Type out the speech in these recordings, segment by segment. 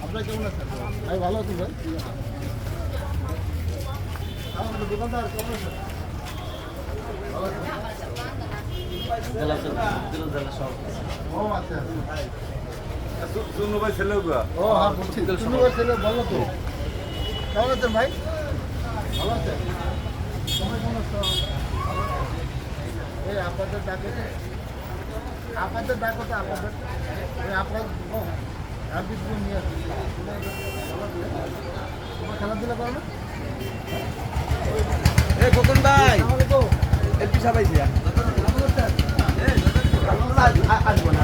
আপনার কেমন আছেন ভাই? ভালো আছেন ভাই? আমাদের দোকানদার কেমন আছেন? ভালো আছেন? ও আচ্ছা সুনু ভাই ছেলে ও হ্যাঁ বলছি শুনু ভাই ছেলে বলো তো কেমন আছেন ভাই? ভালো আছেন? সময় কেমন আছো? এই আপনাদের ডাকে আপনাদের ডাকো তো আপনাদের ওই আপনার আপনি নিয়ে আসুন তোমার খেলাধুলা করো না? এ খোকন ভাই আসসালামাইকুম। এর পিছা পাইছি কেমন আছেন? আসবো না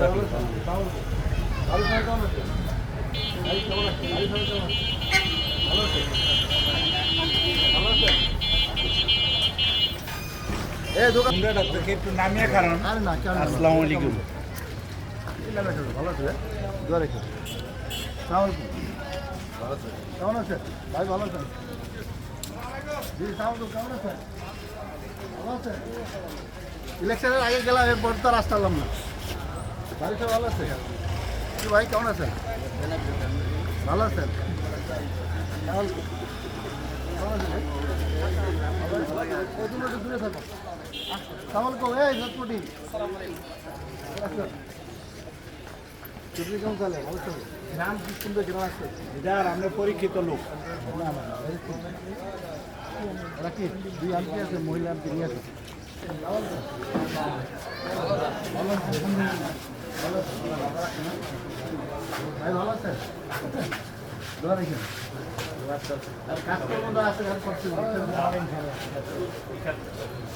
ভালো সবাই কেমন আছে? ভাই কেমন আছে? ভাই সবাই কেমন আছে? ভালো আছে? ভালো আছে? দোকান তোমরা ডাক্তারকে একটু নামিয়ে কারণ আরে না কেন আসসালামু আলাইকুম ভালো আছে দোয়া রেখে কেমন আছে ভাই? ভালো আছেন? জি সালামালাইকুম কেমন আছেন? ভালো আছে? ইলেকশনের আগে গেলাম এরপর তো আর আসতাম না। বাড়ি সব ভালো আছে? কি ভাই কেমন আছেন? ভালো আছেন? কেমন আছেন ভাই? ওই জন্য একটু দূরে থাকো। সালামালাইকুম এই সতপুটি কেমন চলে? ভালো চলে? গ্রাম কি সুন্দর গ্রাম আছে? যার আমরা পরীক্ষিত লোক না না ওরা কি দুই আনটি আছে মহিলা আনটি নিয়ে আছে ভালো আছে ভাই ভালো আছে দোয়া রেখেন আর কাজকর্ম আছে করছি